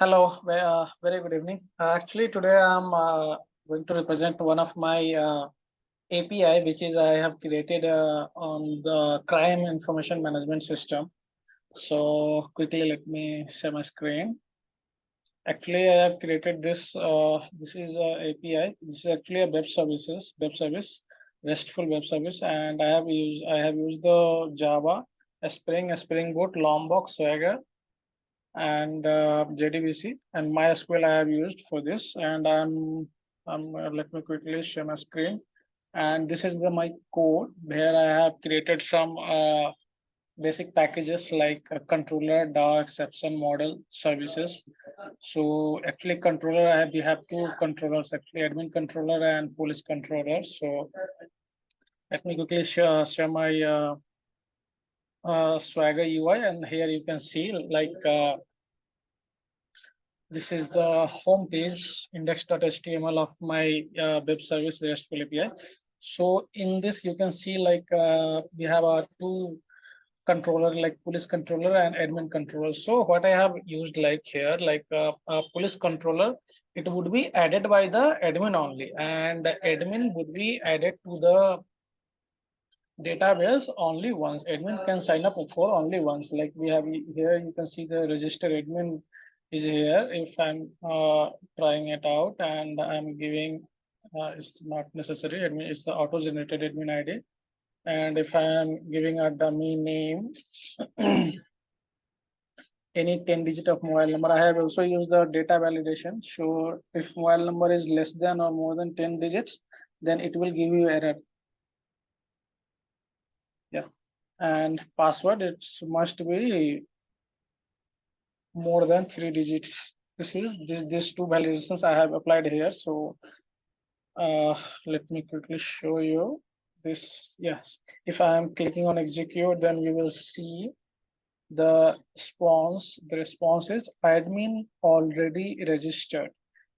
Hello, very good evening. Actually, today I'm going to represent one of my API, which is I have created on the crime information management system. So quickly, let me share my screen. Actually, I have created this. This is a API. This is actually a web service, RESTful web service, and I have used the Java, Spring Boot, Lombok, Swagger, and JDBC and MySQL I have used for this. And let me quickly share my screen. And this is my code where I have created some basic packages like a controller, DAO, exception model services. So actually controller, we have two controllers, actually admin controller and police controller. So let me quickly share my Swagger UI, and here you can see like this is the home page index.html of my web service RESTful API. So in this, you can see like we have our two controller, like police controller and admin controller. So what I have used like here, like a police controller, it would be added by the admin only, and the admin would be added to the database only once. Admin can sign up for only once. Like we have here, you can see the register admin is here. If I'm trying it out and I'm giving, it's not necessary. Admin, it's the auto-generated admin ID. And if I am giving a dummy name, any 10 digit of mobile number, I have also used the data validation. So if mobile number is less than or more than 10 digits, then it will give you error. Yeah, and password, it must be more than 3 digits. These two validations I have applied here. So let me quickly show you this. Yes, if I am clicking on execute, then you will see the response. The response is admin already registered.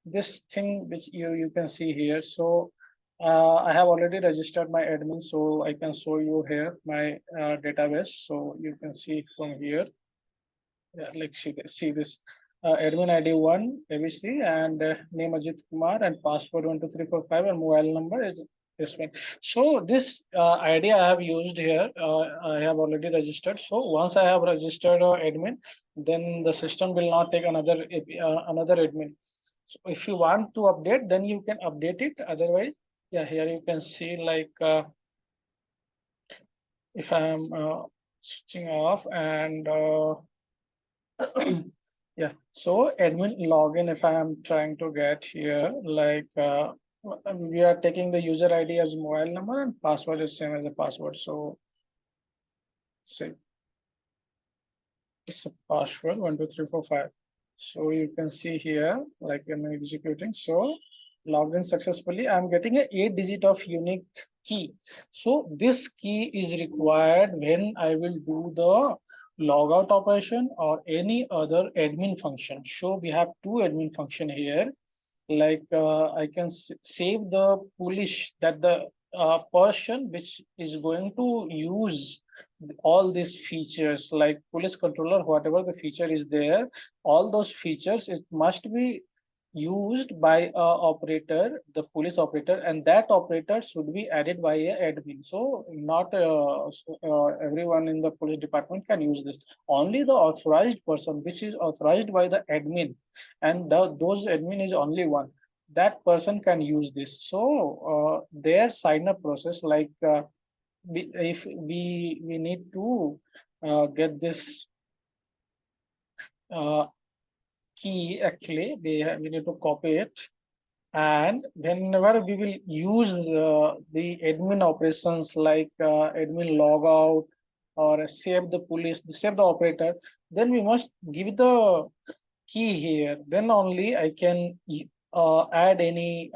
This thing which you can see here. So I have already registered my admin, so I can show you here my database. So you can see from here. Yeah, like see this admin ID 1 ABC and name Ajit Kumar and password 12345 and mobile number is this one. So this ID I have used here, I have already registered. So once I have registered admin, then the system will not take another admin. So if you want to update, then you can update it. Otherwise, yeah, here you can see like if I am switching off and yeah, so admin login, if I am trying to get here, like we are taking the user ID as mobile number and password is same as a password. So say it's a password 12345. So you can see here, like I'm executing. So logged in successfully. I'm getting a 8-digit of unique key. So this key is required when I will do the logout operation or any other admin function. So we have two admin function here. Like I can save the polish that the person which is going to use all these features like police controller, whatever the feature is there, all those features, it must be used by a operator, the police operator, and that operator should be added by a admin. So not everyone in the police department can use this. Only the authorized person, which is authorized by the admin, and those admin is only one, that person can use this. So their sign up process, like if we need to get this uh, key, actually we need to copy it, and whenever we will use the admin operations like admin logout or save the police, save the operator, then we must give the key here. Then only I can add any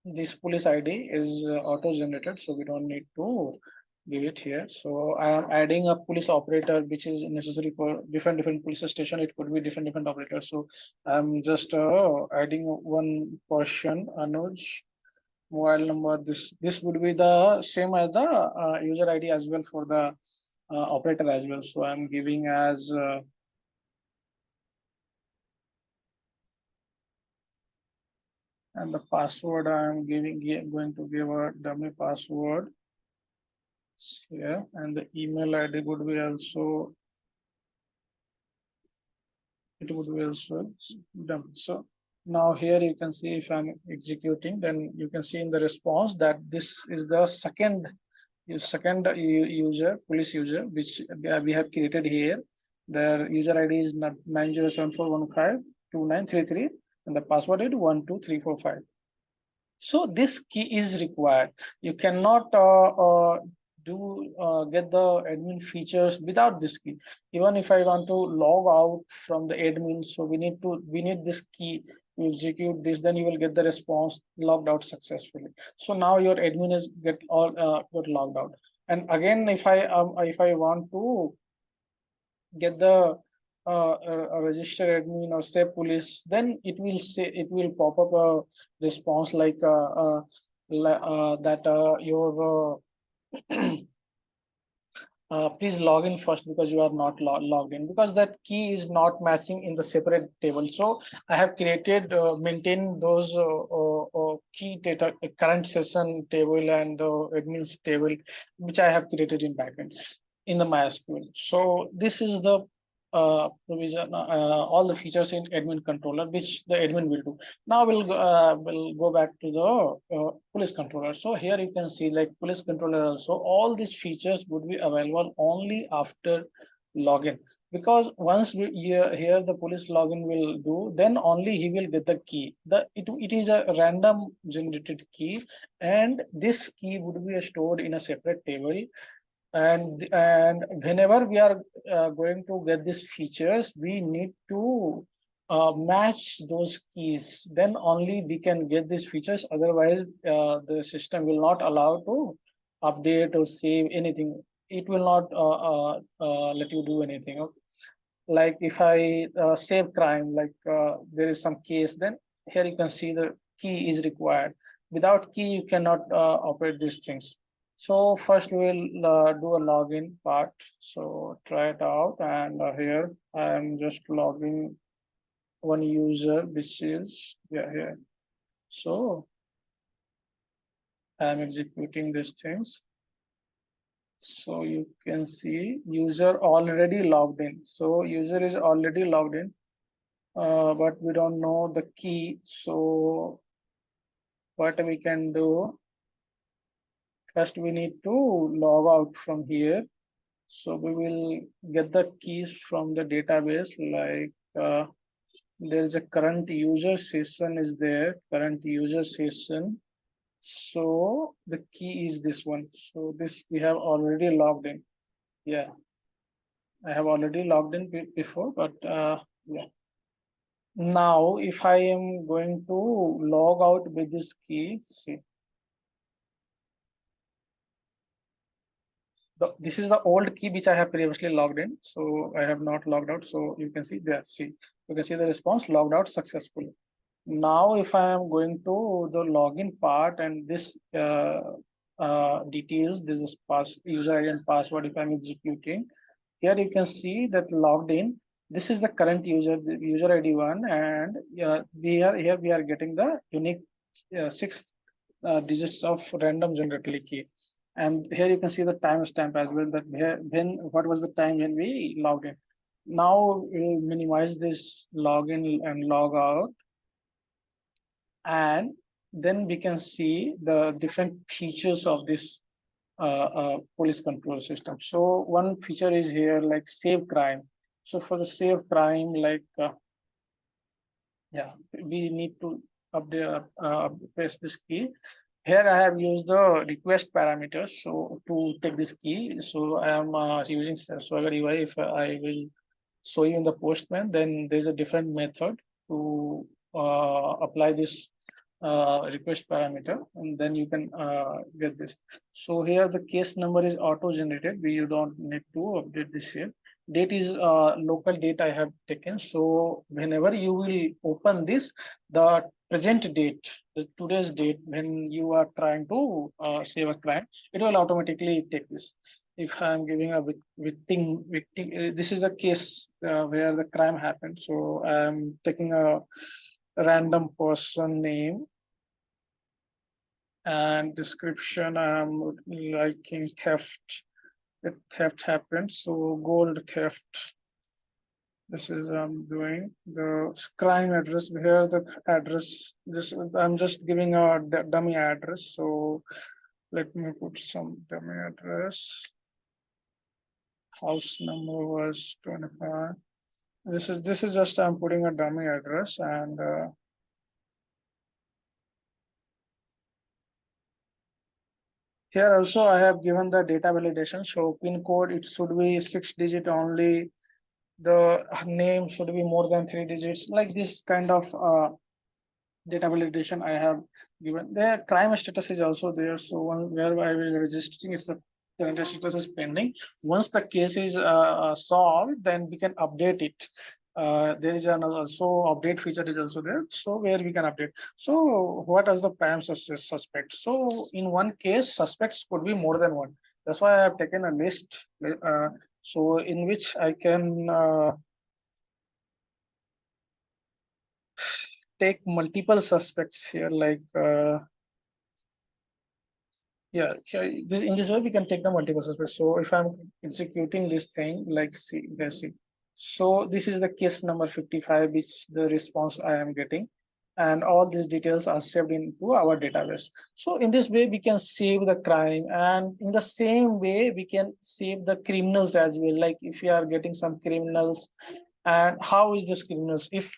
this police ID is auto generated, so we don't need to give it here. So I am adding a police operator which is necessary for different police station. It could be different operators. So I'm just adding one person, Anuj, mobile number. This would be the same as the user ID as well for the operator as well. So I'm giving as And the password I'm going to give a dummy password here, and the email ID would be also dummy. So now here you can see if I'm executing, then you can see in the response that this is the second user, police user, which we have created here. Their user ID is 9074152933, and the password is 12345. So this key is required. You cannot get the admin features without this key. Even if I want to log out from the admin, so we need this key to execute this. Then you will get the response logged out successfully. So now your admin is got logged out. And again, if I want to get the register admin or say police, then it will pop up a response like that your please log in first because you are not logged in, because that key is not matching in the separate table. So I have created maintain those key data current session table and admins table, which I have created in backend in the MySQL. So this is the provision, all the features in admin controller, which the admin will do. Now we'll go back to the police controller. So here you can see like police controller also, all these features would be available only after login, because once here the police login will do, then only he will get the key. It is a random generated key, and this key would be stored in a separate table. And whenever we are going to get these features, we need to match those keys, then only we can get these features. Otherwise the system will not allow to update or save anything. It will not let you do anything. Okay? Like if I save crime, like there is some case, then here you can see the key is required. Without key you cannot operate these things. So first we'll do a login part. So try it out, and here I'm just logging one user, which is here. So I'm executing these things. So you can see user already logged in. So user is already logged in, but we don't know the key. So what we can do, first we need to log out from here. So we will get the keys from the database, like there is a current user session is there, current user session. So the key is this one. So this we have already logged in. Yeah, I have already logged in before, but yeah. Now, if I am going to log out with this key, see. This is the old key which I have previously logged in. So I have not logged out. So you can see there, see, you can see the response logged out successfully. Now, if I am going to the login part and this details, this is user ID and password. If I'm executing, here you can see that logged in. This is the current user, the user ID one, and we are getting the unique 6 digits of random generated key. And here you can see the timestamp as well, that what was the time when we logged in. Now we'll minimize this login and log out, and then we can see the different features of this police control system. So one feature is here like save crime. So for the save crime, like yeah, we need to update press this key. Here I have used the request parameters, so to take this key. So I am using Swagger UI. If I will show you in the Postman, then there's a different method to apply this request parameter, and then you can get this. So here the case number is auto generated. You don't need to update this here. Date is local date I have taken. So whenever you will open this, the present date, the today's date, when you are trying to save a crime, it will automatically take this. If I'm giving a victim, this is a case where the crime happened. So I'm taking a random person name. And description, I'm liking theft. If theft happened, so gold theft. This is I'm doing the crime address here. The address. This I'm just giving a dummy address. So let me put some dummy address. House number was 25. This is just I'm putting a dummy address, and here also I have given the data validation. So pin code, it should be 6-digit only. The name should be more than 3 digits. Like this kind of data validation I have given. The crime status is also there. So where I will registering, it's the current status is pending. Once the case is solved, then we can update it. There is an also update feature is also there. So where we can update. So what is the prime suspect? So in one case, suspects could be more than one. That's why I have taken a list. So in which I can take multiple suspects here, like yeah, in this way we can take the multiple suspects. So if I'm executing this thing, like see, let's see. So this is the case number 55, which the response I am getting, and all these details are saved into our database. So in this way we can save the crime, and in the same way we can save the criminals as well. Like if you are getting some criminals, and how is this criminals? If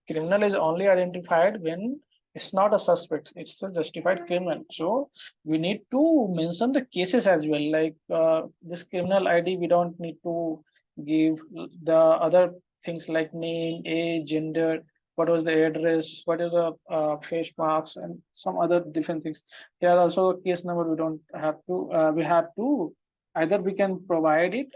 criminal is only identified when it's not a suspect, it's a justified criminal. So we need to mention the cases as well. Like this criminal ID, we don't need to give the other things like name, age, gender, what was the address, what is the face marks, and some other different things. Here also case number, we don't have to, we have to either we can provide it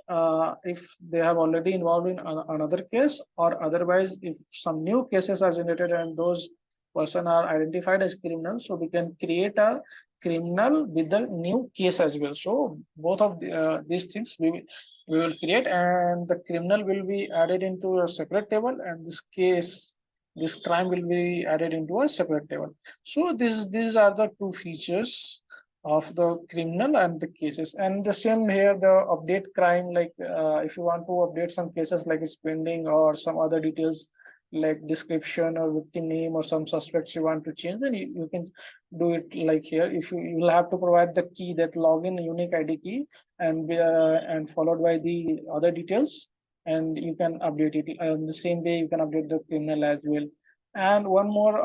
if they have already involved in another case, or otherwise if some new cases are generated and those person are identified as criminals, so we can create a criminal with the new case as well. So both of these things we will create, and the criminal will be added into a separate table, and this crime will be added into a separate table. So these are the two features of the criminal and the cases. And the same here, the update crime, like if you want to update some cases like spending or some other details like description or victim name or some suspects you want to change, then you can do it like here. If you will have to provide the key, that login unique ID key, and followed by the other details, and you can update it. The same way you can update the criminal as well. And one more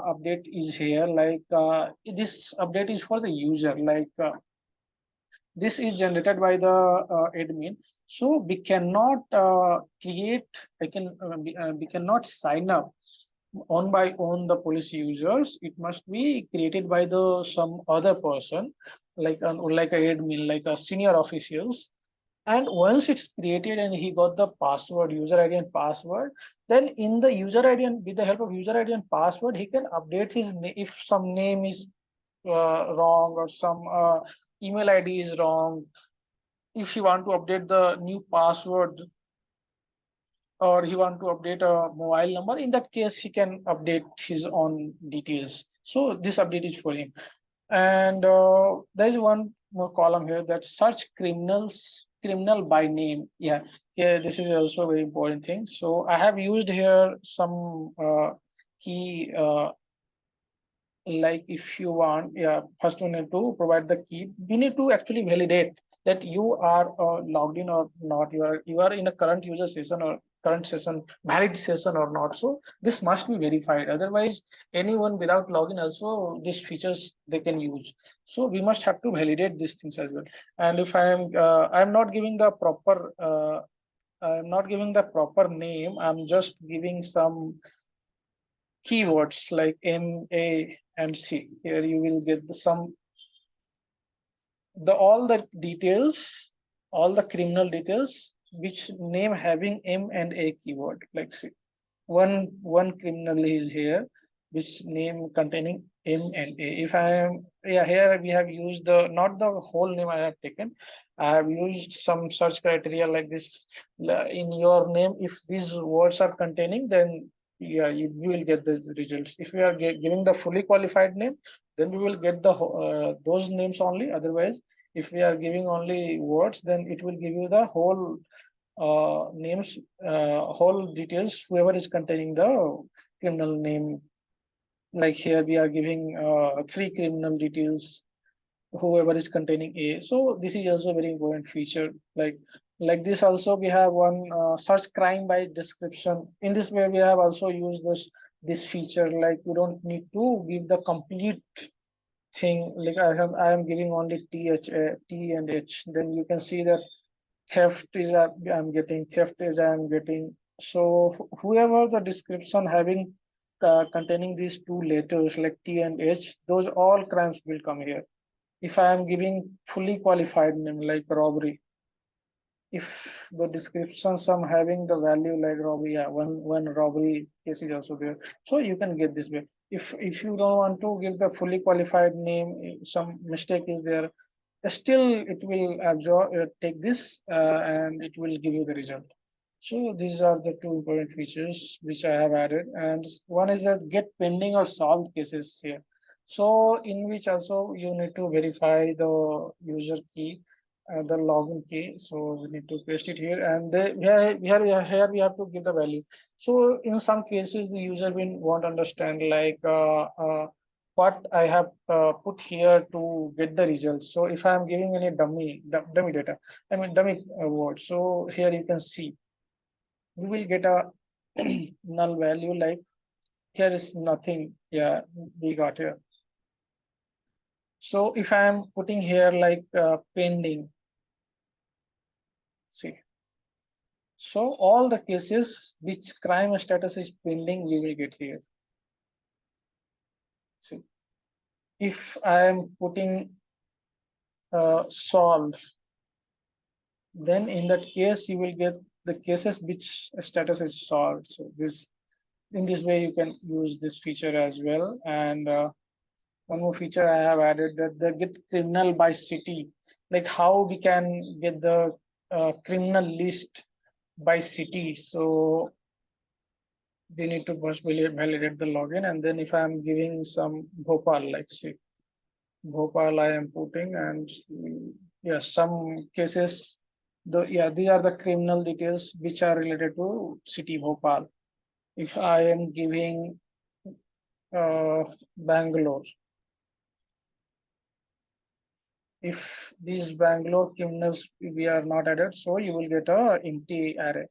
update is here, like this update is for the user, like this is generated by the admin. So we cannot create, we cannot sign up on by own the policy users. It must be created by the some other person, like a admin, like a senior officials. And once it's created and he got the password, user ID and password, then in the user ID and with the help of user ID and password, he can update his name. If some name is wrong or some email ID is wrong, if he want to update the new password or he want to update a mobile number, in that case, he can update his own details. So this update is for him. And there is one more column here that search criminal by name. Yeah, this is also a very important thing. So I have used here some key, like if you want, yeah, first we need to provide the key. We need to actually validate that you are logged in or not. You are in a current user session or current session, valid session or not. So this must be verified. Otherwise, anyone without login also these features they can use. So we must have to validate these things as well. And if I'm not giving the proper I'm not giving the proper name. I'm just giving some keywords like M, A, and C. Here you will get all the details, all the criminal details, which name having M and A keyword. Like see, one criminal is here, which name containing M and A. If I am, yeah, here we have used the not the whole name I have taken. I have used some search criteria like this in your name. If these words are containing, then yeah, you will get the results. If you are giving the fully qualified name, then we will get the those names only. Otherwise, if we are giving only words, then it will give you the whole names, whole details, whoever is containing the criminal name. Like here we are giving 3 criminal details, whoever is containing A. So this is also a very important feature. Like this also we have one search crime by description. In this way we have also used this feature. Like we don't need to give the complete thing. Like I am giving only T and H. Then you can see that theft is I'm getting, theft is I'm getting. So whoever the description having containing these 2 letters like T and H, those all crimes will come here. If I am giving fully qualified name like robbery, if the description some having the value like robbery, yeah, one robbery case is also there. So you can get this way. If you don't want to give the fully qualified name, some mistake is there, still it will absorb, take this and it will give you the result. So these are the 2 important features which I have added, and one is that get pending or solved cases here. So in which also you need to verify the user key, the login key. So we need to paste it here, and here we have to give the value. So in some cases the user will won't understand like what I have put here to get the results. So if I am giving any dummy data, I mean dummy word. So here you can see we will get a null value. Like here is nothing. Yeah, we got here. So if I am putting here like pending, see. So all the cases which crime status is pending, we will get here. See, if I am putting solved, then in that case you will get the cases which status is solved. So this, in this way you can use this feature as well. And one more feature I have added, that the get criminal by city, like how we can get the criminal list by city. So we need to first validate the login, and then if I'm giving some Bhopal, like say Bhopal I am putting, and yes, some cases, these are the criminal details which are related to city Bhopal. If I am giving Bangalore, if these Bangalore criminals we are not added, so you will get a empty array.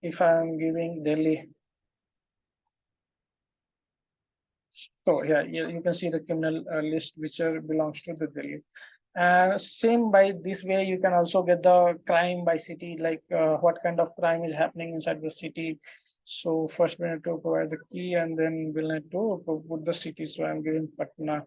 If I am giving Delhi, so yeah, you can see the criminal list which belongs to the Delhi. And same by this way, you can also get the crime by city, like what kind of crime is happening inside the city. So first we need to provide the key, and then we'll need to put the city. So I'm giving Patna.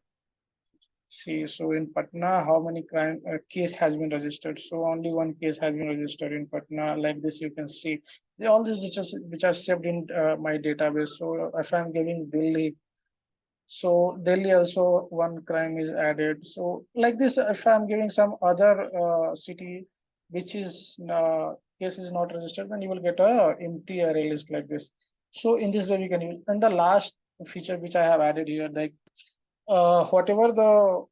See, so in Patna, how many crime case has been registered? So only one case has been registered in Patna. Like this, you can see all these details which are saved in my database. So if I'm giving Delhi, so Delhi also one crime is added. So like this, if I'm giving some other city which is case is not registered, then you will get a empty array list like this. So in this way we can use. And the last feature which I have added here, like whatever the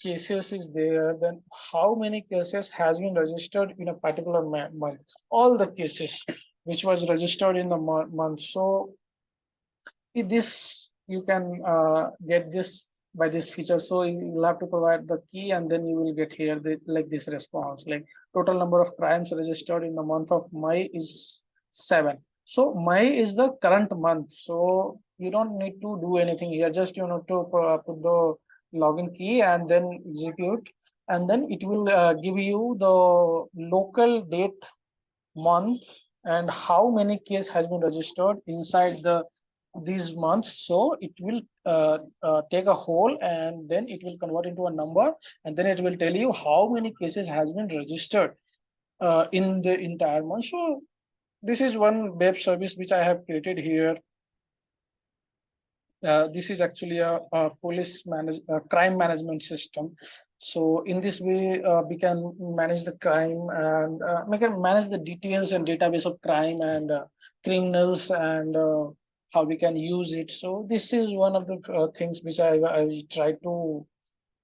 cases is there, then how many cases has been registered in a particular month? All the cases which was registered in the month. So this you can get this by this feature. So you will have to provide the key, and then you will get here like this response, like total number of crimes registered in the month of May is 7. So May is the current month, so you don't need to do anything here. Just you know to put the login key and then execute, and then it will give you the local date, month, and how many case has been registered inside these months. So it will take a whole, and then it will convert into a number, and then it will tell you how many cases has been registered in the entire month. So this is one web service which I have created here. This is actually a crime management system. So in this way, we can manage the crime, and we can manage the details and database of crime and criminals, and how we can use it. So this is one of the things which I try to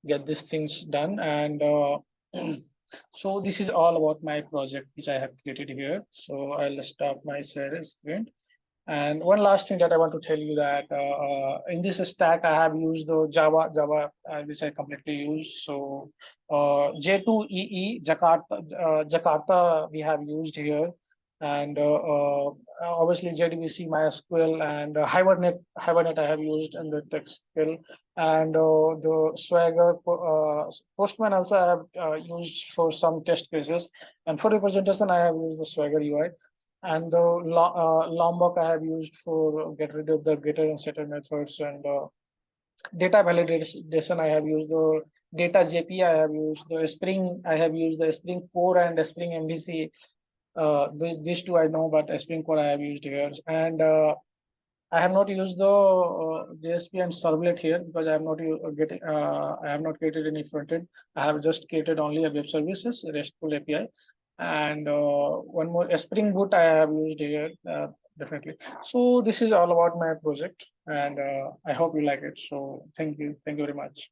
get these things done. And so this is all about my project which I have created here. So I'll stop my share screen. And one last thing that I want to tell you that in this stack, I have used the Java, which I completely used. So J2EE, Jakarta, we have used here. And obviously JDBC, MySQL, and Hibernate I have used in the text skill. And the Swagger, Postman also I have used for some test cases. And for representation, I have used the Swagger UI. And the Lombok I have used for get rid of the getter and setter methods. And data validation I have used the data JP, I have used the Spring, I have used the Spring Core and the Spring MVC. These two I know, but Spring Core I have used here. And I have not used the JSP and servlet here because I have not I have not created any frontend. I have just created only a web services RESTful API. And one more Spring Boot I have used here, definitely. So this is all about my project, and I hope you like it. So thank you very much.